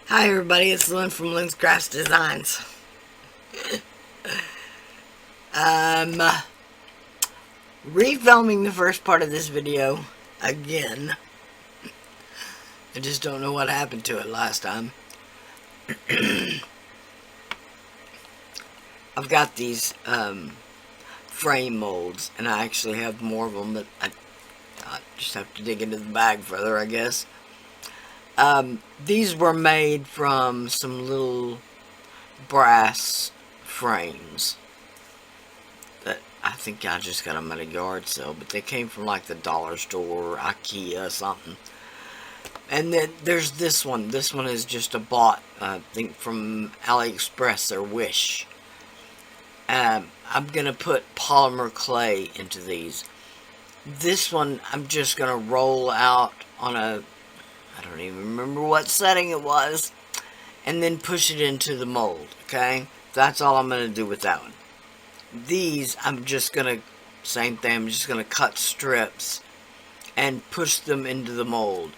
Hi everybody, it's Lynn from Lynn's Crafts Designs. I'm refilming the first part of this video again. I just don't know what happened to it last time. I've got these frame molds, and I actually have more of them, but I just have to dig into the bag further, I guess. These were made from some little brass frames that I think I just got them at a yard sale, but they came from like the dollar store or IKEA something. And then there's this one. This one is just a bought, I think from AliExpress or Wish. I'm gonna put polymer clay into these. This one I'm just gonna roll out on a, I don't even remember what setting it was, and then push it into the mold, okay? That's all I'm going to do with that one. These, I'm just going to, same thing, I'm just going to cut strips and push them into the mold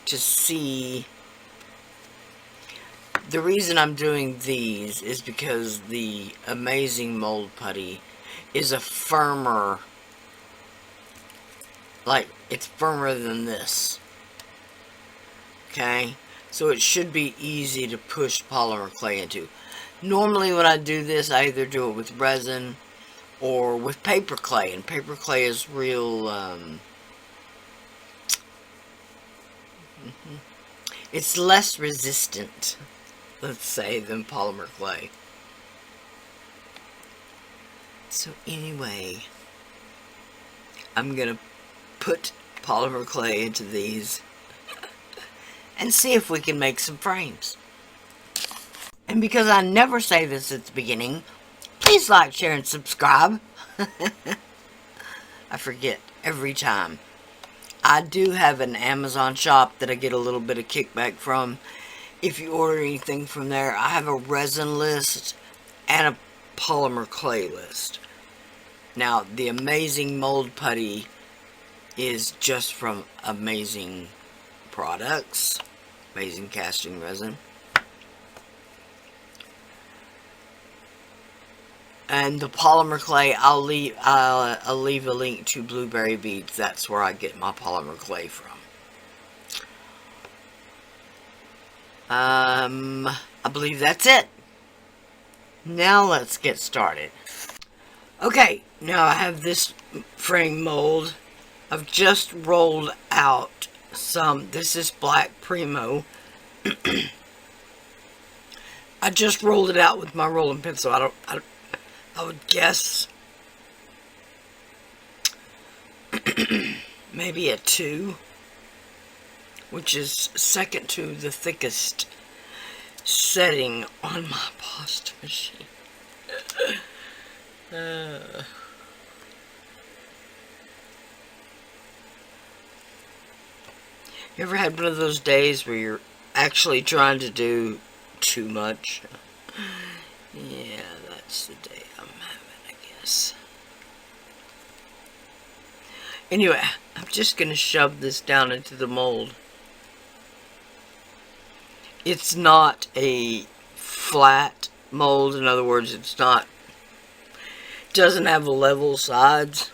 to see. The reason I'm doing these is because the Amazing Mold Putty is a firmer, like, it's firmer than this. Okay, so it should be easy to push polymer clay into. Normally when I do this, I either do it with resin or with paper clay, and paper clay is real, it's less resistant, let's say, than polymer clay. So anyway, I'm gonna put polymer clay into these and see if we can make some frames. And because I never say this at the beginning, please like, share, and subscribe. I forget every time. I do have an Amazon shop that I get a little bit of kickback from. If you order anything from there, I have a resin list and a polymer clay list. Now, the Amazing Mold Putty is just from Amazing Products. Amazing Casting Resin. And the polymer clay, I'll leave a link to Blueberry Beads. That's where I get my polymer clay from. I believe that's it. Now let's get started. Okay, now I have this frame mold. I've just rolled out some. This is Black Primo. I just rolled it out with my rolling pencil. I would guess maybe a 2, which is second to the thickest setting on my pasta machine. You ever had one of those days where you're actually trying to do too much? Yeah, that's the day I'm having, I guess. Anyway, I'm just going to shove this down into the mold. It's not a flat mold. In other words, it doesn't have level sides.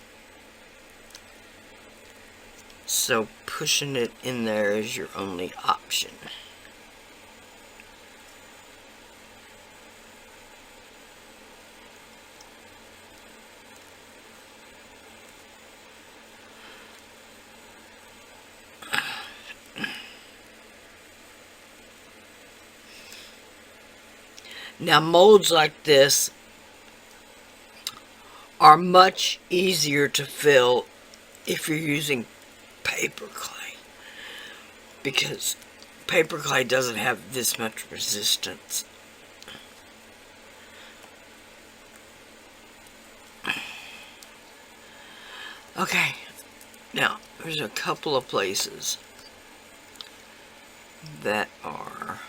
So pushing it in there is your only option. Now, molds like this are much easier to fill if you're using paper clay, because paper clay doesn't have this much resistance. Okay, now there's a couple of places that are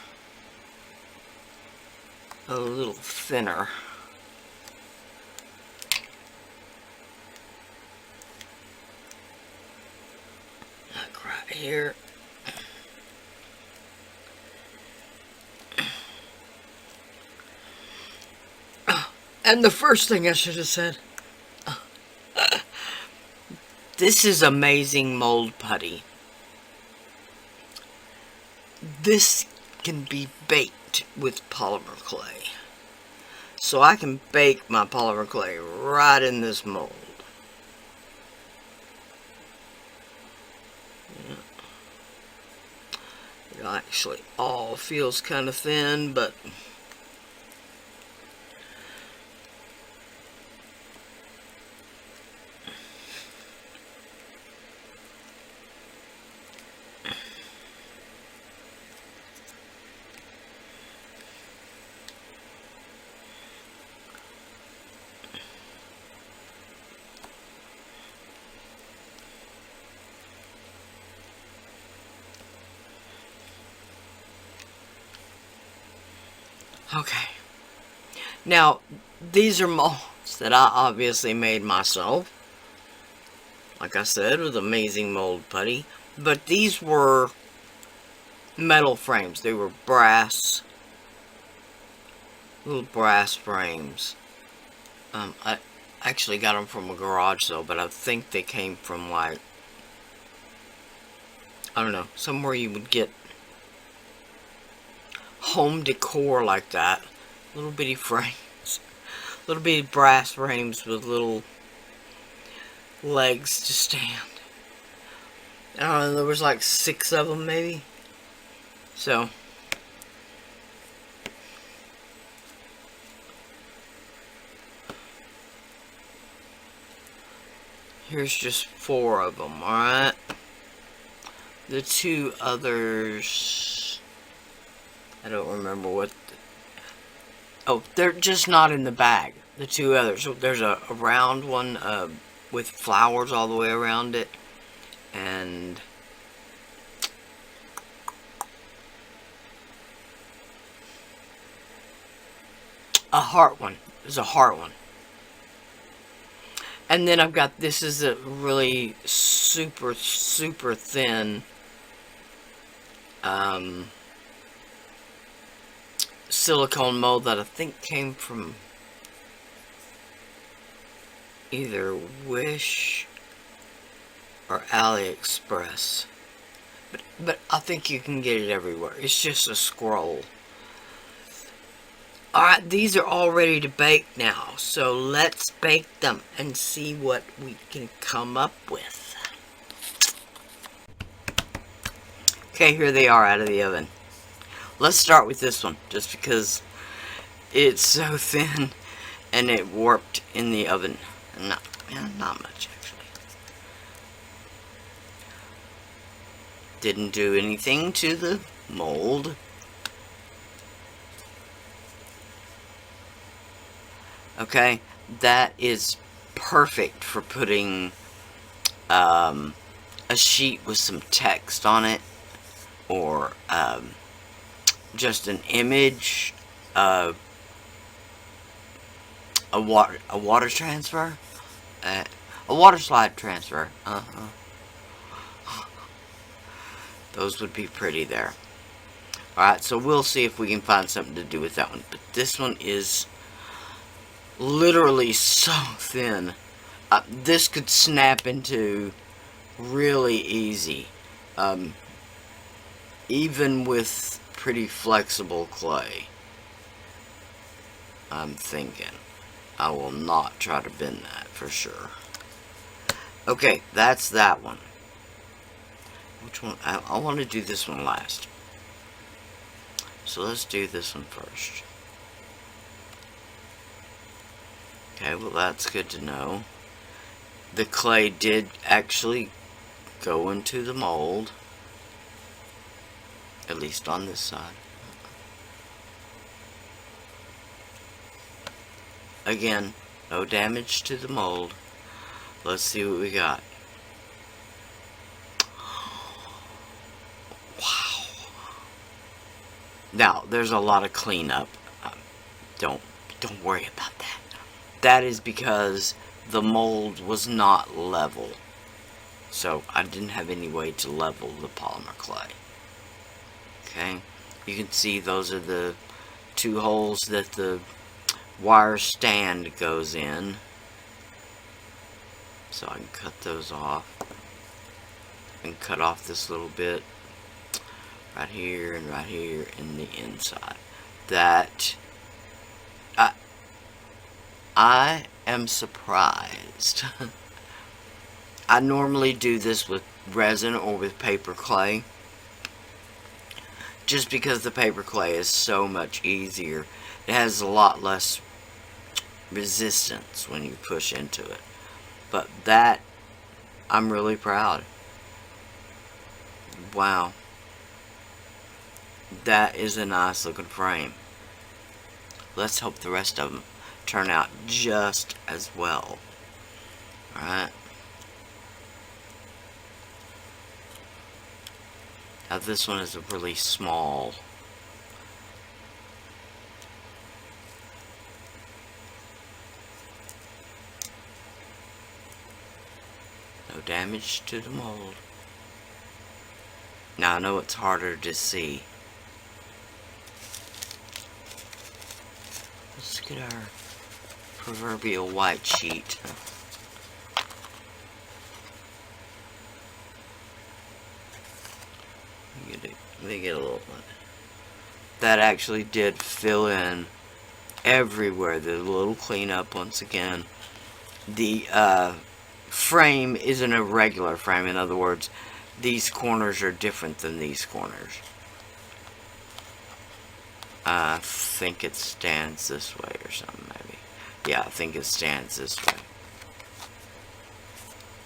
a little thinner. Like right here. And the first thing I should have said, this is amazing mold putty. This can be baked with polymer clay. So I can bake my polymer clay right in this mold. It actually all feels kind of thin, but okay. Now, these are molds that I obviously made myself. Like I said, with amazing mold putty. But these were metal frames. They were brass, little brass frames. I actually got them from a garage sale, but I think they came from, like, I don't know, somewhere you would get home decor like that. Little bitty frames. Little bitty brass frames with little legs to stand. I don't know, there was like 6 of them maybe. So, here's just 4 of them, alright? The 2 others, I don't remember what. Oh, they're just not in the bag. The 2 others. So there's a round one with flowers all the way around it. And a heart one. There's a heart one. And then I've got, this is a really super, super thin silicone mold that I think came from either Wish or AliExpress. But I think you can get it everywhere. It's just a scroll. Alright, these are all ready to bake now. So let's bake them and see what we can come up with. Okay, here they are out of the oven. Let's start with this one, just because it's so thin and it warped in the oven. Not much, actually. Didn't do anything to the mold. Okay, that is perfect for putting a sheet with some text on it, or just an image, a water transfer, a water slide transfer. Those would be pretty there. Alright, so we'll see if we can find something to do with that one. But this one is literally so thin. This could snap into really easy. Even with pretty flexible clay. I'm thinking. I will not try to bend that for sure. Okay, that's that one. Which one? I want to do this one last. So let's do this one first. Okay, well that's good to know. The clay did actually go into the mold. At least on this side. Again, no damage to the mold. Let's see what we got. Wow. Now, there's a lot of cleanup. Don't worry about that. That is because the mold was not level. So, I didn't have any way to level the polymer clay. Okay, you can see those are the 2 holes that the wire stand goes in. So I can cut those off. And cut off this little bit right here and right here in the inside. That I am surprised. I normally do this with resin or with paper clay, just because the paper clay is so much easier. It has a lot less resistance when you push into it. But that, I'm really proud. Wow. That is a nice looking frame. Let's hope the rest of them turn out just as well. Alright. Now this one is a really small. No damage to the mold. Now I know it's harder to see. Let's get our proverbial white sheet. Let me get a little one. That actually did fill in everywhere. The little cleanup once again. The frame isn't a regular frame. In other words, these corners are different than these corners. I think it stands this way or something, maybe. Yeah, I think it stands this way.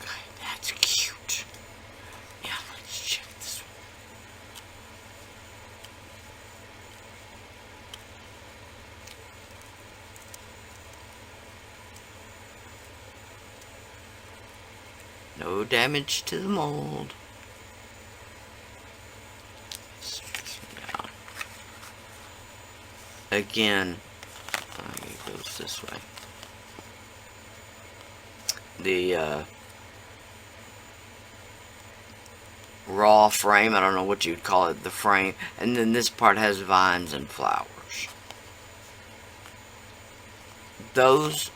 Okay, that's cute. Now let's check this one. No damage to the mold. Again, it goes this way. The raw frame, I don't know what you'd call it, the frame, and then this part has vines and flowers. Those,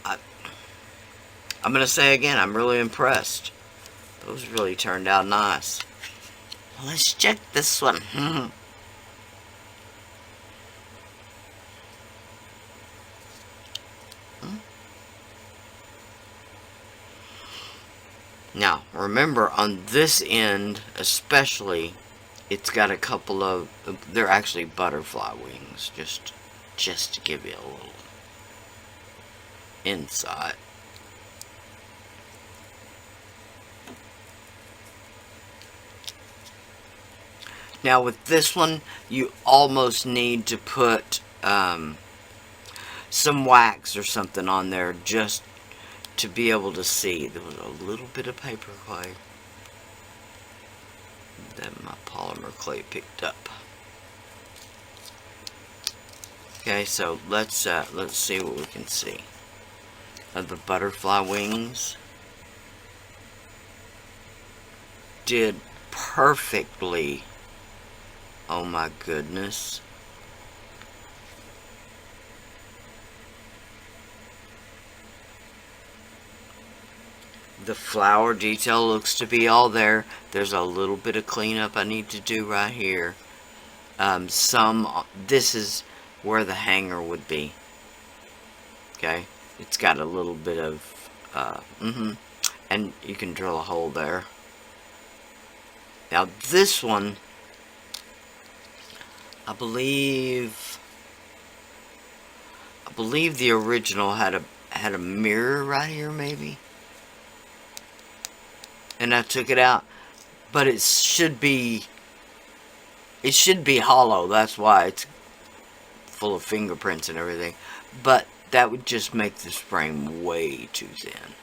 I'm going to say again, I'm really impressed. Those really turned out nice. Let's check this one. Now, remember, on this end, especially, it's got a couple of, they're actually butterfly wings, just to give you a little insight. Now, with this one, you almost need to put some wax or something on there just to be able to see. There was a little bit of paper clay that my polymer clay picked up. Okay, so let's see what we can see of the butterfly wings. Did perfectly. Oh my goodness. The flower detail looks to be all there. There's a little bit of cleanup I need to do right here. This is where the hanger would be. Okay, it's got a little bit of, and you can drill a hole there. Now this one, I believe the original had a mirror right here, maybe. And I took it out, but it should be hollow. That's why it's full of fingerprints and everything. But that would just make this frame way too thin.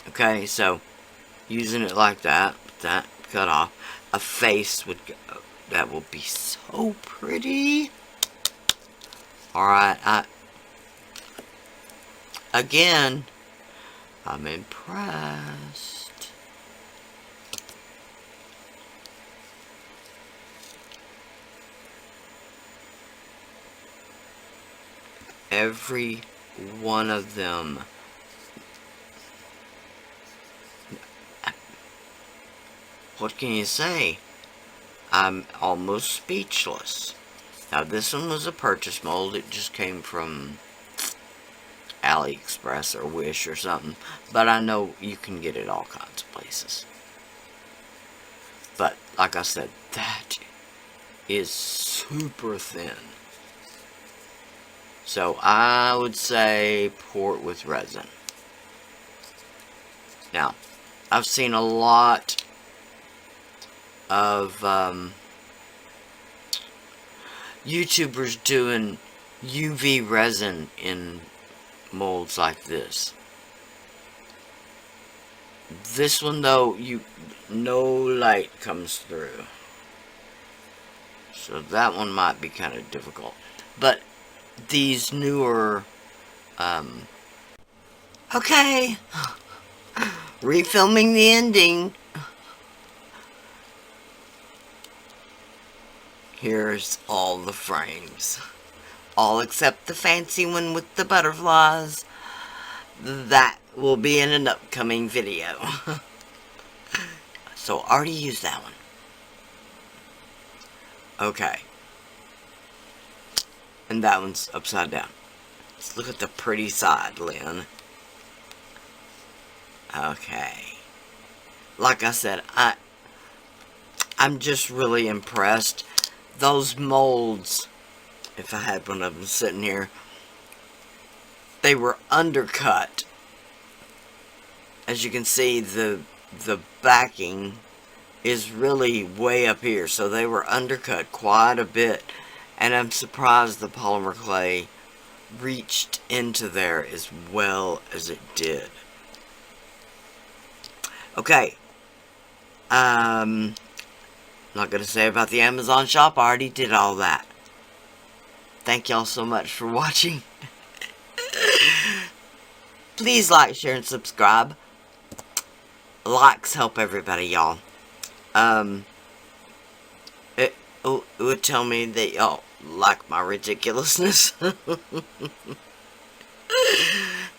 Okay, so using it like that, with that cut off, a face would go. That will be so pretty. Alright, again, I'm impressed. every one of them. What can you say? I'm almost speechless. Now this one was a purchase mold. It just came from AliExpress or Wish or something. But I know you can get it all kinds of places. But like I said, that is super thin. So I would say pour it with resin. Now, I've seen a lot of YouTubers doing UV resin in molds like this. This one though, no light comes through. So that one might be kind of difficult. But these newer, okay, refilming the ending. Here's all the frames. All except the fancy one with the butterflies. That will be in an upcoming video. So I already used that one. Okay. And that one's upside down. Let's look at the pretty side, Lynn. Okay. Like I said, I'm just really impressed. Those molds, if I had one of them sitting here, they were undercut. As you can see, the backing is really way up here, so they were undercut quite a bit. And I'm surprised the Polymer Clay reached into there as well as it did. Okay. Not going to say about the Amazon shop. I already did all that. Thank y'all so much for watching. Please like, share, and subscribe. Likes help everybody, y'all. It would tell me that y'all like my ridiculousness.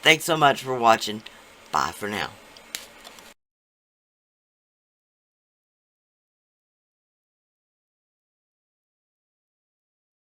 Thanks so much for watching. Bye for now.